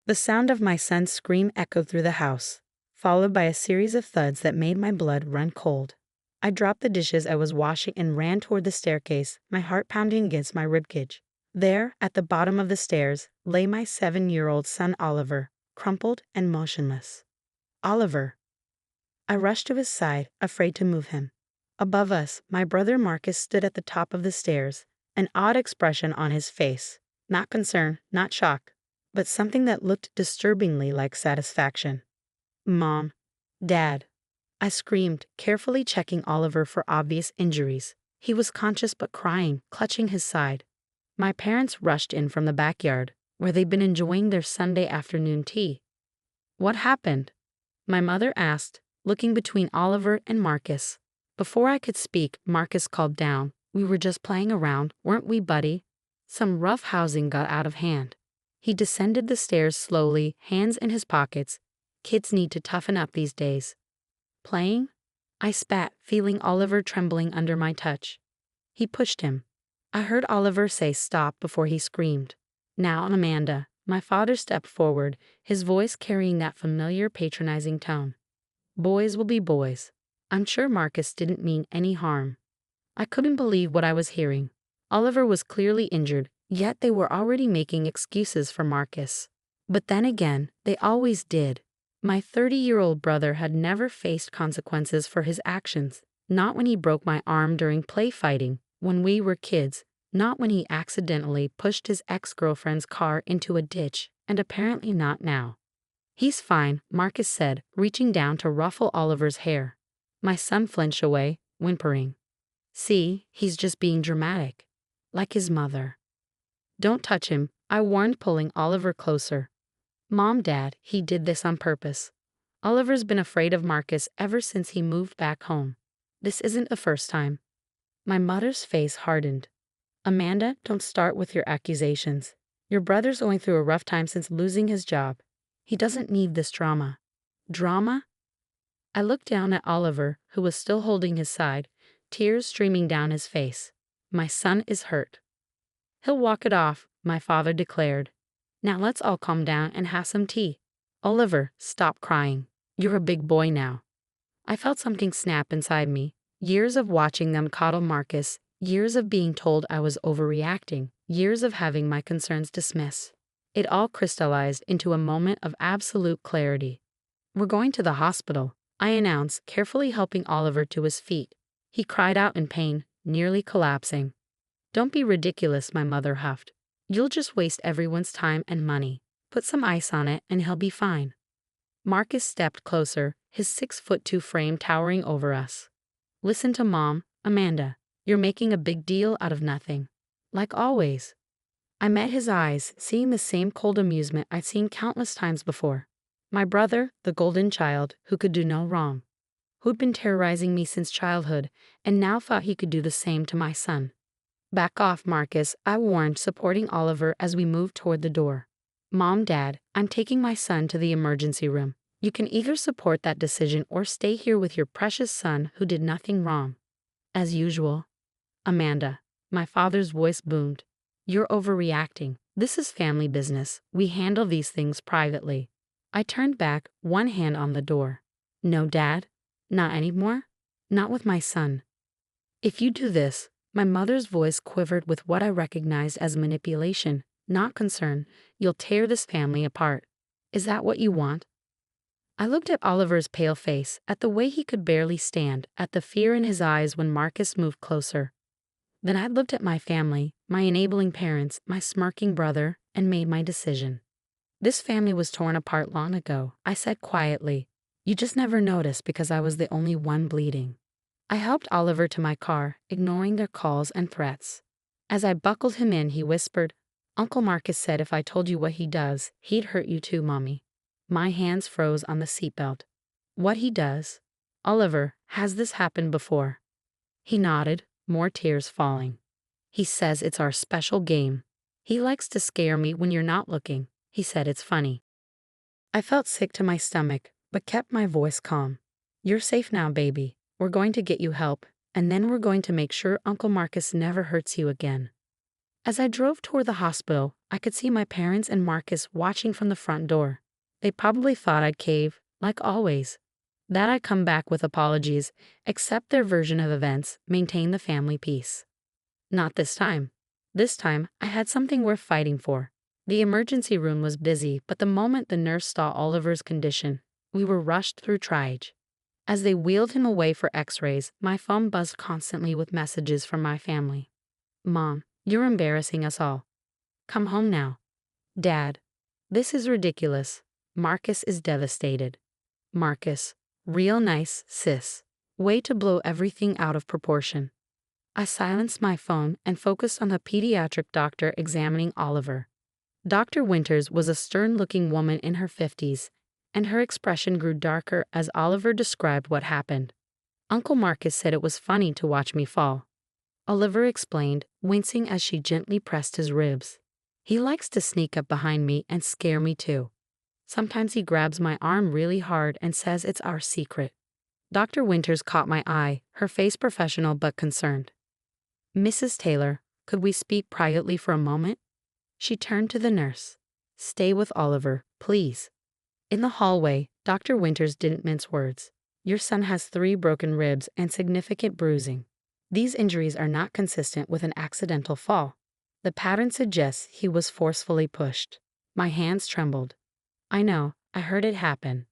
The sound of my son's scream echoed through the house, followed by a series of thuds that made my blood run cold. I dropped the dishes I was washing and ran toward the staircase, my heart pounding against my ribcage. There, at the bottom of the stairs, lay my 7-year-old son Oliver, crumpled and motionless. Oliver! I rushed to his side, afraid to move him. Above us, my brother Marcus stood at the top of the stairs, an odd expression on his face. Not concern, not shock, but something that looked disturbingly like satisfaction. Mom, Dad, I screamed, carefully checking Oliver for obvious injuries. He was conscious but crying, clutching his side. My parents rushed in from the backyard, where they'd been enjoying their Sunday afternoon tea. What happened? My mother asked, looking between Oliver and Marcus. Before I could speak, Marcus called down. We were just playing around, weren't we, buddy? Some rough housing got out of hand. He descended the stairs slowly, hands in his pockets. Kids need to toughen up these days. Playing? I spat, feeling Oliver trembling under my touch. He pushed him. I heard Oliver say stop before he screamed. Now, Amanda. My father stepped forward, his voice carrying that familiar patronizing tone. Boys will be boys. I'm sure Marcus didn't mean any harm. I couldn't believe what I was hearing. Oliver was clearly injured, yet they were already making excuses for Marcus. But then again, they always did. My 30-year-old brother had never faced consequences for his actions, not when he broke my arm during play fighting, when we were kids, not when he accidentally pushed his ex-girlfriend's car into a ditch, and apparently not now. He's fine, Marcus said, reaching down to ruffle Oliver's hair. My son flinched away, whimpering. See, he's just being dramatic. Like his mother. Don't touch him, I warned, pulling Oliver closer. Mom, Dad, he did this on purpose. Oliver's been afraid of Marcus ever since he moved back home. This isn't the first time. My mother's face hardened. Amanda, don't start with your accusations. Your brother's going through a rough time since losing his job. He doesn't need this drama. Drama? I looked down at Oliver, who was still holding his side, tears streaming down his face. My son is hurt. He'll walk it off, my father declared. Now let's all calm down and have some tea. Oliver, stop crying. You're a big boy now. I felt something snap inside me. Years of watching them coddle Marcus, years of being told I was overreacting, years of having my concerns dismissed. It all crystallized into a moment of absolute clarity. We're going to the hospital, I announced, carefully helping Oliver to his feet. He cried out in pain, nearly collapsing. Don't be ridiculous, my mother huffed. You'll just waste everyone's time and money. Put some ice on it and he'll be fine. Marcus stepped closer, his 6'2" frame towering over us. Listen to Mom, Amanda. You're making a big deal out of nothing. Like always. I met his eyes, seeing the same cold amusement I'd seen countless times before. My brother, the golden child, who could do no wrong. Who'd been terrorizing me since childhood, and now thought he could do the same to my son. Back off, Marcus, I warned, supporting Oliver as we moved toward the door. Mom, Dad, I'm taking my son to the emergency room. You can either support that decision or stay here with your precious son who did nothing wrong. As usual. Amanda, my father's voice boomed. You're overreacting. This is family business. We handle these things privately. I turned back, one hand on the door. No, Dad. Not anymore. Not with my son. If you do this, my mother's voice quivered with what I recognized as manipulation, not concern. You'll tear this family apart. Is that what you want? I looked at Oliver's pale face, at the way he could barely stand, at the fear in his eyes when Marcus moved closer. Then I looked at my family, my enabling parents, my smirking brother, and made my decision. This family was torn apart long ago, I said quietly. You just never noticed because I was the only one bleeding. I helped Oliver to my car, ignoring their calls and threats. As I buckled him in, he whispered, Uncle Marcus said if I told you what he does, he'd hurt you too, Mommy. My hands froze on the seatbelt. What he does? Oliver, has this happened before? He nodded, more tears falling. He says it's our special game. He likes to scare me when you're not looking. He said it's funny. I felt sick to my stomach, but kept my voice calm. You're safe now, baby. We're going to get you help, and then we're going to make sure Uncle Marcus never hurts you again. As I drove toward the hospital, I could see my parents and Marcus watching from the front door. They probably thought I'd cave, like always. That I'd come back with apologies, accept their version of events, maintain the family peace. Not this time. This time, I had something worth fighting for. The emergency room was busy, but the moment the nurse saw Oliver's condition, we were rushed through triage. As they wheeled him away for x-rays, my phone buzzed constantly with messages from my family. Mom, you're embarrassing us all. Come home now. Dad, this is ridiculous. Marcus is devastated. Marcus, real nice, sis. Way to blow everything out of proportion. I silenced my phone and focused on the pediatric doctor examining Oliver. Dr. Winters was a stern-looking woman in her 50s, and her expression grew darker as Oliver described what happened. Uncle Marcus said it was funny to watch me fall. Oliver explained, wincing as she gently pressed his ribs. He likes to sneak up behind me and scare me too. Sometimes he grabs my arm really hard and says it's our secret. Dr. Winters caught my eye, her face professional but concerned. Mrs. Taylor, could we speak privately for a moment? She turned to the nurse. Stay with Oliver, please. In the hallway, Dr. Winters didn't mince words. Your son has 3 broken ribs and significant bruising. These injuries are not consistent with an accidental fall. The pattern suggests he was forcefully pushed. My hands trembled. I know, I heard it happen.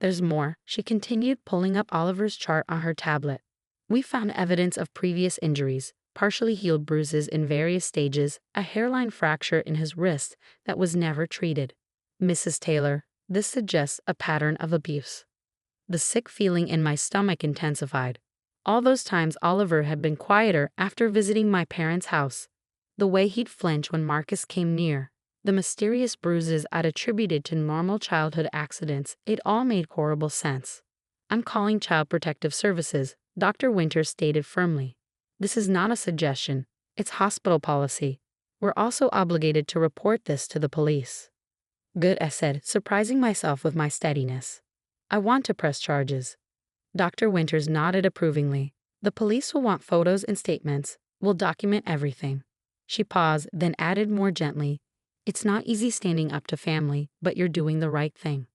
There's more, she continued, pulling up Oliver's chart on her tablet. We found evidence of previous injuries, partially healed bruises in various stages, a hairline fracture in his wrist that was never treated. Mrs. Taylor, this suggests a pattern of abuse. The sick feeling in my stomach intensified. All those times Oliver had been quieter after visiting my parents' house. The way he'd flinch when Marcus came near. The mysterious bruises I'd attributed to normal childhood accidents, it all made horrible sense. I'm calling Child Protective Services, Dr. Winters stated firmly. This is not a suggestion, it's hospital policy. We're also obligated to report this to the police. Good, I said, surprising myself with my steadiness. I want to press charges. Dr. Winters nodded approvingly. The police will want photos and statements. We'll document everything. She paused, then added more gently, it's not easy standing up to family, but you're doing the right thing.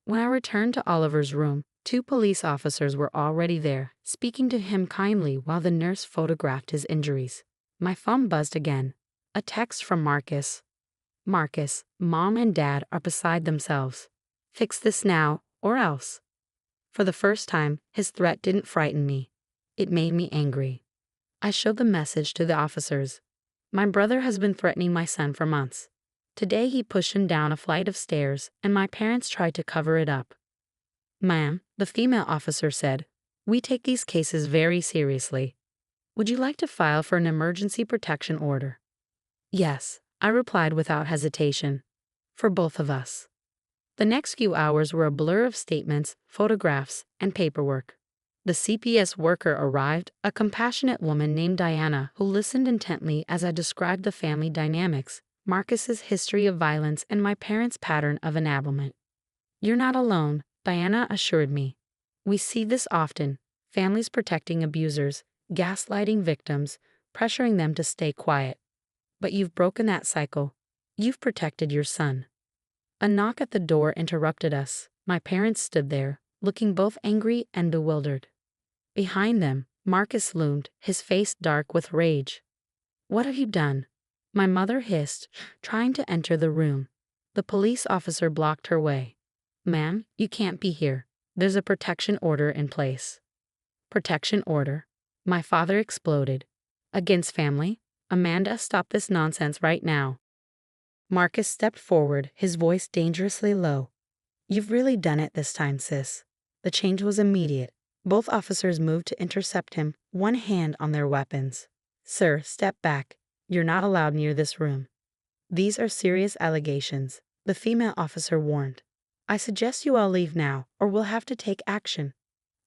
When I returned to Oliver's room, 2 police officers were already there, speaking to him kindly while the nurse photographed his injuries. My phone buzzed again. A text from Marcus. Marcus, Mom and Dad are beside themselves. Fix this now, or else. For the first time, his threat didn't frighten me. It made me angry. I showed the message to the officers. My brother has been threatening my son for months. Today he pushed him down a flight of stairs, and my parents tried to cover it up. Ma'am, the female officer said, we take these cases very seriously. Would you like to file for an emergency protection order? Yes, I replied without hesitation. For both of us. The next few hours were a blur of statements, photographs, and paperwork. The CPS worker arrived, a compassionate woman named Diana who listened intently as I described the family dynamics, Marcus's history of violence, and my parents' pattern of enablement. You're not alone, Diana assured me. We see this often, families protecting abusers, gaslighting victims, pressuring them to stay quiet. But you've broken that cycle. You've protected your son. A knock at the door interrupted us. My parents stood there, looking both angry and bewildered. Behind them, Marcus loomed, his face dark with rage. What have you done? My mother hissed, trying to enter the room. The police officer blocked her way. Ma'am, you can't be here. There's a protection order in place. Protection order? My father exploded. Against family? Amanda, stop this nonsense right now. Marcus stepped forward, his voice dangerously low. You've really done it this time, sis. The change was immediate. Both officers moved to intercept him, one hand on their weapons. Sir, step back. You're not allowed near this room. These are serious allegations, the female officer warned. I suggest you all leave now, or we'll have to take action.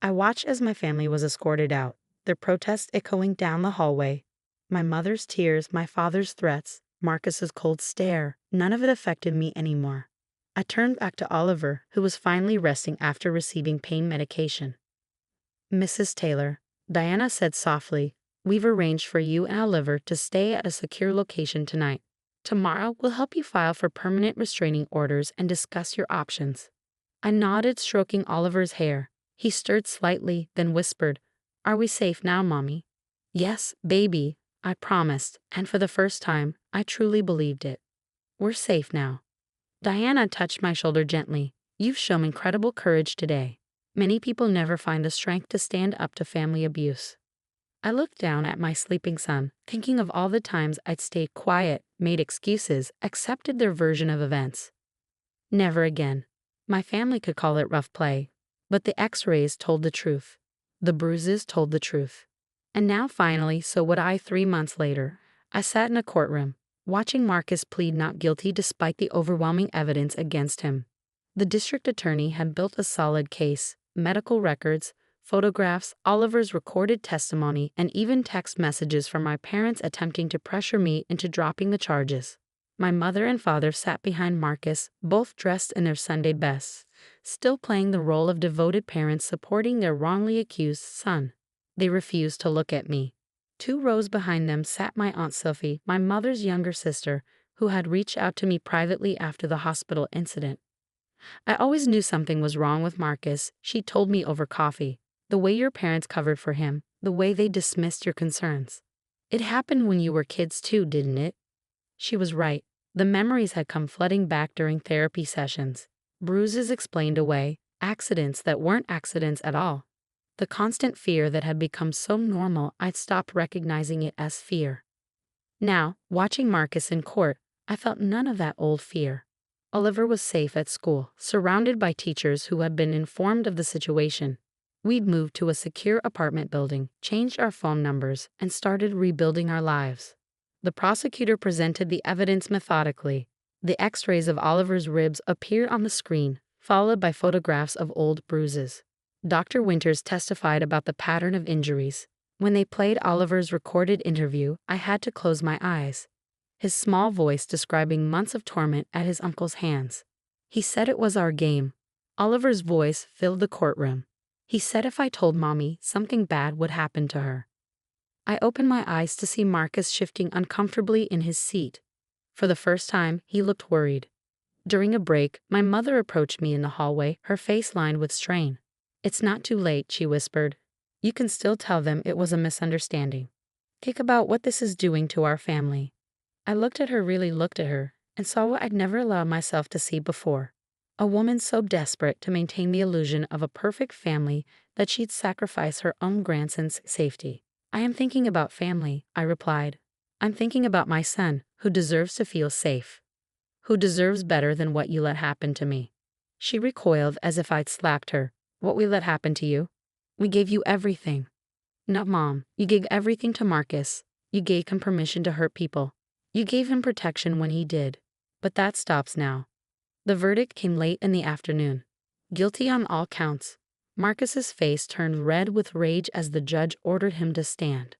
I watched as my family was escorted out, their protests echoing down the hallway. My mother's tears, my father's threats, Marcus's cold stare, none of it affected me anymore. I turned back to Oliver, who was finally resting after receiving pain medication. Mrs. Taylor, Diana said softly, We've arranged for you and Oliver to stay at a secure location tonight. Tomorrow, we'll help you file for permanent restraining orders and discuss your options." I nodded, stroking Oliver's hair. He stirred slightly, then whispered, "Are we safe now, Mommy?" "Yes, baby," I promised, and for the first time, I truly believed it. "We're safe now." Diana touched my shoulder gently. "You've shown incredible courage today. Many people never find the strength to stand up to family abuse." I looked down at my sleeping son, thinking of all the times I'd stayed quiet, made excuses, accepted their version of events. Never again. My family could call it rough play, but the x-rays told the truth. The bruises told the truth. And now finally, so would I 3 months later. I sat in a courtroom, watching Marcus plead not guilty despite the overwhelming evidence against him. The district attorney had built a solid case, medical records, photographs, Oliver's recorded testimony, and even text messages from my parents attempting to pressure me into dropping the charges. My mother and father sat behind Marcus, both dressed in their Sunday bests, still playing the role of devoted parents supporting their wrongly accused son. They refused to look at me. 2 rows behind them sat my Aunt Sophie, my mother's younger sister, who had reached out to me privately after the hospital incident. "I always knew something was wrong with Marcus," she told me over coffee. "The way your parents covered for him, the way they dismissed your concerns. It happened when you were kids too, didn't it?" She was right. The memories had come flooding back during therapy sessions. Bruises explained away, accidents that weren't accidents at all. The constant fear that had become so normal I'd stopped recognizing it as fear. Now, watching Marcus in court, I felt none of that old fear. Oliver was safe at school, surrounded by teachers who had been informed of the situation. We'd moved to a secure apartment building, changed our phone numbers, and started rebuilding our lives. The prosecutor presented the evidence methodically. The x-rays of Oliver's ribs appeared on the screen, followed by photographs of old bruises. Dr. Winters testified about the pattern of injuries. When they played Oliver's recorded interview, I had to close my eyes. His small voice describing months of torment at his uncle's hands. He said it was our game. Oliver's voice filled the courtroom. He said if I told Mommy, something bad would happen to her. I opened my eyes to see Marcus shifting uncomfortably in his seat. For the first time, he looked worried. During a break, my mother approached me in the hallway, her face lined with strain. "It's not too late," she whispered. "You can still tell them it was a misunderstanding. Think about what this is doing to our family." I looked at her, and saw what I'd never allowed myself to see before. A woman so desperate to maintain the illusion of a perfect family that she'd sacrifice her own grandson's safety. "I am thinking about family," I replied. "I'm thinking about my son, who deserves to feel safe. Who deserves better than what you let happen to me." She recoiled as if I'd slapped her. "What we let happen to you? We gave you everything." "No, Mom, you gave everything to Marcus. You gave him permission to hurt people. You gave him protection when he did. But that stops now." The verdict came late in the afternoon. Guilty on all counts. Marcus's face turned red with rage as the judge ordered him to stand.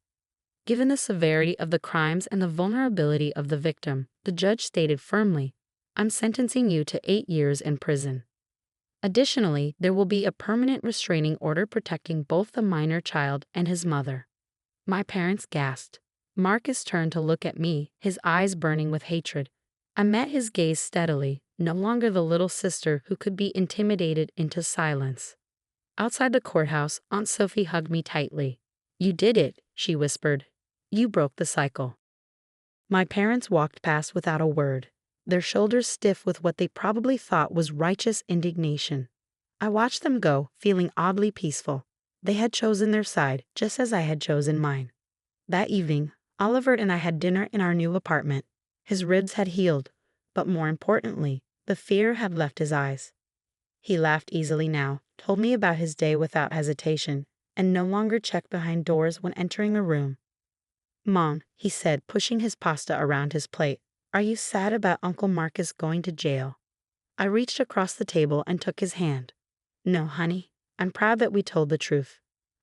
Given the severity of the crimes and the vulnerability of the victim, the judge stated firmly, "I'm sentencing you to 8 years in prison. Additionally, there will be a permanent restraining order protecting both the minor child and his mother." My parents gasped. Marcus turned to look at me, his eyes burning with hatred. I met his gaze steadily, no longer the little sister who could be intimidated into silence. Outside the courthouse, Aunt Sophie hugged me tightly. "You did it," she whispered. "You broke the cycle." My parents walked past without a word, their shoulders stiff with what they probably thought was righteous indignation. I watched them go, feeling oddly peaceful. They had chosen their side, just as I had chosen mine. That evening, Oliver and I had dinner in our new apartment. His ribs had healed, but more importantly, the fear had left his eyes. He laughed easily now, told me about his day without hesitation, and no longer checked behind doors when entering a room. "Mom," he said, pushing his pasta around his plate, "are you sad about Uncle Marcus going to jail?" I reached across the table and took his hand. "No, honey. I'm proud that we told the truth.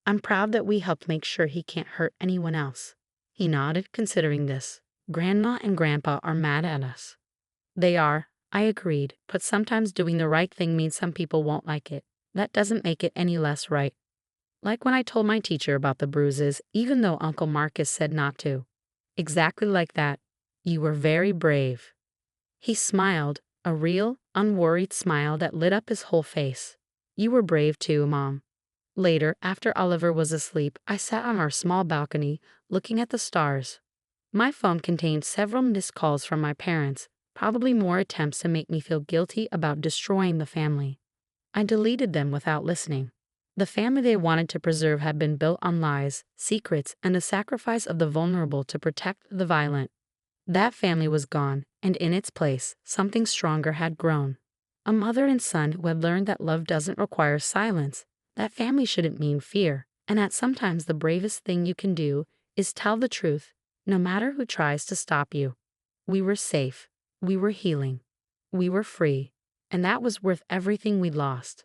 I'm proud that we helped make sure he can't hurt anyone else." He nodded, considering this. "Grandma and Grandpa are mad at us." "They are," I agreed, "but sometimes doing the right thing means some people won't like it. That doesn't make it any less right." Like when I told my teacher about the bruises, even though Uncle Marcus said not to. Exactly like that. You were very brave. He smiled, a real, unworried smile that lit up his whole face. You were brave too, Mom. Later, after Oliver was asleep, I sat on our small balcony, looking at the stars. My phone contained several missed calls from my parents, probably more attempts to make me feel guilty about destroying the family. I deleted them without listening. The family they wanted to preserve had been built on lies, secrets, and the sacrifice of the vulnerable to protect the violent. That family was gone, and in its place, something stronger had grown. A mother and son who had learned that love doesn't require silence. That family shouldn't mean fear, and that sometimes the bravest thing you can do is tell the truth, no matter who tries to stop you. We were safe, we were healing, we were free, and that was worth everything we lost.